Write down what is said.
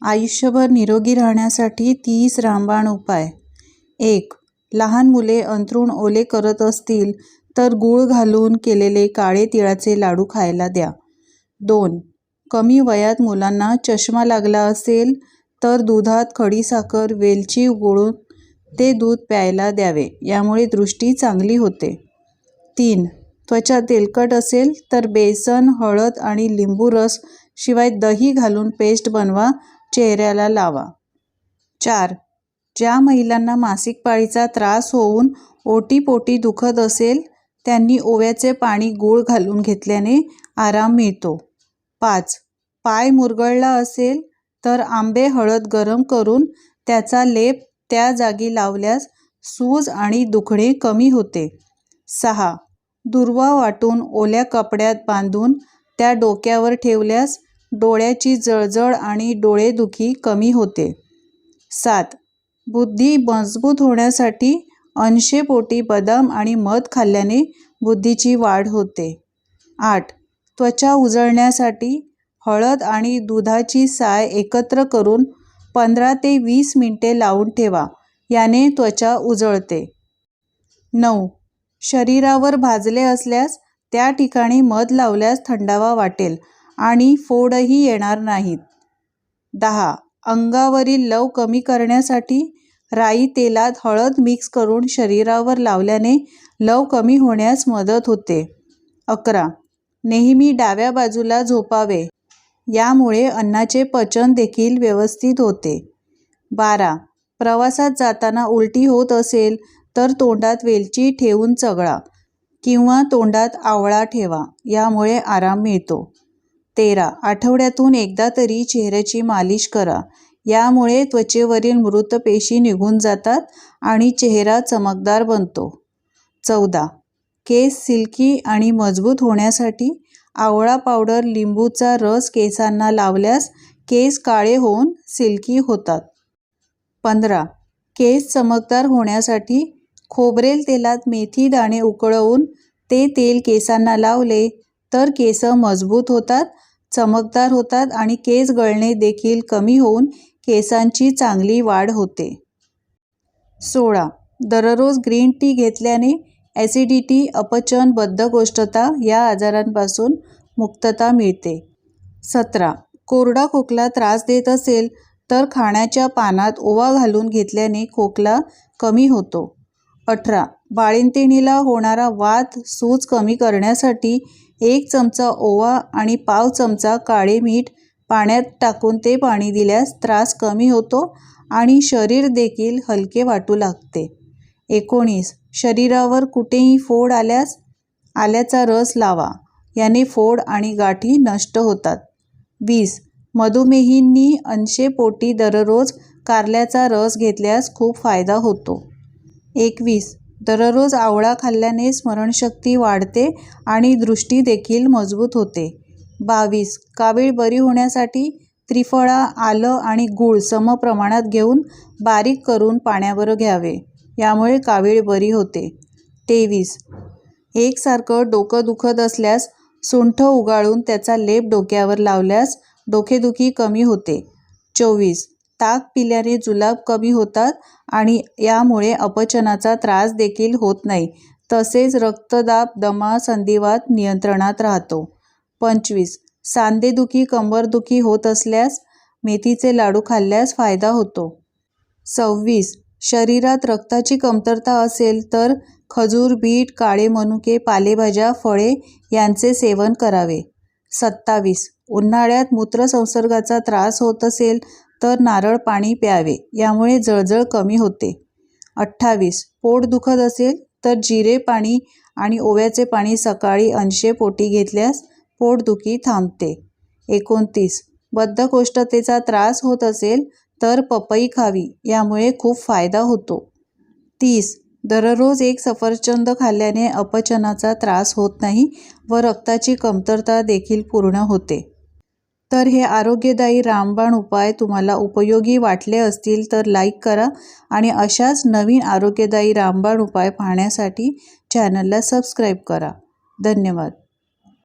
आयुष्यभर निरोगी राहण्यासाठी 30 रामबाण उपाय. 1. लहान मुले अंथरूण ओले करत असतील तर गूळ घालून केलेले काळे तिळाचे लाडू खायला द्या. 2. कमी वयात मुलांना चष्मा लागला असेल तर दुधात खडीसाखर, वेलची उकळून ते दूध प्यायला द्यावे. यामुळे दृष्टी चांगली होते. 3. त्वचा तेलकट असेल तर बेसन, हळद आणि लिंबू रस शिवाय दही घालून पेस्ट बनवा, चेहऱ्याला लावा. 4. ज्या महिलांना मासिक पाळीचा त्रास होऊन ओटीपोटी दुखत असेल त्यांनी ओव्याचे पाणी गूळ घालून घेतल्याने आराम मिळतो. 5. पाय मुरगळला असेल तर आंबे हळद गरम करून त्याचा लेप त्या जागी लावल्यास सूज आणि दुखणे कमी होते. 6. दूर्वा वाटून ओल्या कपड्यात बांधून त्या डोक्यावर ठेवल्यास डोळ्याची जळजळ आणि डोळेदुखी कमी होते. 7. बुद्धी मजबूत होण्यासाठी 80 पोटी बदाम आणि मध खाल्ल्याने बुद्धीची वाढ होते. 8. त्वचा उजळण्यासाठी हळद आणि दुधाची साय एकत्र करून 15 ते 20 मिनिटे लावून ठेवा, याने त्वचा उजळते. 9. शरीरावर भाजले असल्यास त्या ठिकाणी मध लावल्यास थंडावा वाटेल आणि फोडही येणार नाहीत. 10. अंगावरील लव कमी करण्यासाठी राई तेलात हळद मिक्स करून शरीरावर लावल्याने लव कमी होण्यास मदत होते. 11. नेहमी डाव्या बाजूला झोपावे, यामुळे अन्नाचे पचन देखील व्यवस्थित होते. 12. प्रवासात जाताना उलटी होत असेल तर तोंडात वेलची ठेवून चघळा किंवा तोंडात आवळा ठेवा, यामुळे आराम मिळतो. 13. आठवड्यातून एकदा तरी चेहऱ्याची मालिश करा, यामुळे त्वचेवरील मृत पेशी निघून जातात आणि चेहरा चमकदार बनतो. 14. केस सिल्की आणि मजबूत होण्यासाठी आवळा पावडर, लिंबूचा रस केसांना लावल्यास केस काळे होऊन सिल्की होतात. 15. केस चमकदार होण्यासाठी खोबरेल तेलात मेथी दाणे उकळवून ते तेल केसांना लावले तर केस मजबूत होतात, चमकदार होतात आणि केस गळणे देखील कमी होऊन केसांची चांगली वाढ होते. 16. दररोज ग्रीन टी घेतल्याने ॲसिडिटी, अपचन, बद्धकोष्ठता या आजारांपासून मुक्तता मिळते. 17. कोरडा खोकला त्रास देत असेल तर खाण्याच्या पानात ओवा घालून घेतल्याने खोकला कमी होतो. 18. बाळंतिणीला होणारा वात, सूज कमी करण्यासाठी 1 चमचा ओवा आणि पाव चमचा काळे मीठ पाण्यात टाकून ते पाणी दिल्यास त्रास कमी होतो आणि शरीर देखील हलके वाटू लागते. 19. शरीरावर कुठेही फोड आल्यास आल्याचा रस लावा, याने फोड आणि गाठी नष्ट होतात. 20. मधुमेहींनी 80 पोटी दररोज कारल्याचा रस घेतल्यास खूप फायदा होतो. 21. दररोज आवळा खाल्ल्याने स्मरणशक्ती वाढते आणि दृष्टी देखील मजबूत होते. 22. कावीळ बरी होण्यासाठी त्रिफळा, आलं आणि गूळ सम प्रमाणात घेऊन बारीक करून पाण्यावर घ्यावे, यामुळे कावीळ बरी होते. 23. एकसारखं डोकं दुखत असल्यास सुंठ उगाळून त्याचा लेप डोक्यावर लावल्यास डोकेदुखी कमी होते. 24. ताक पिल्याने जुलाब कमी होतात आणि यामुळे अपचनाचा त्रास देखील होत नाही, तसेच रक्तदाब, दमा, संधिवात नियंत्रणात राहतो. 25. सांधेदुखी, कंबरदुखी होत असल्यास मेथीचे लाडू खाल्ल्यास फायदा होतो. 26. शरीरात रक्ताची कमतरता असेल तर खजूर, बीट, काळे मनुके, पालेभाज्या, फळे यांचे सेवन करावे. 27. उन्हाळ्यात मूत्रसंसर्गाचा त्रास होत असेल तर नारळ पाणी प्यावे, यामुळे जळजळ कमी होते. 28. पोट दुखत असेल तर जिरे पाणी आणि ओव्याचे पाणी सकाळी 80 पोटी घेतल्यास पोटदुखी थांबते. 29. बद्धकोष्ठतेचा त्रास होत असेल तर पपई खावी, यामुळे खूप फायदा होतो. 30. दररोज 1 सफरचंद खाल्ल्याने अपचनाचा त्रास होत नाही व रक्ताची कमतरता देखील पूर्ण होते. तर हे आरोग्यदायी रामबाण उपाय तुम्हाला उपयोगी वाटले असतील तर लाईक करा आणि अशाच नवीन आरोग्यदायी रामबाण उपाय पाहण्यासाठी चॅनलला सबस्क्राईब करा. धन्यवाद.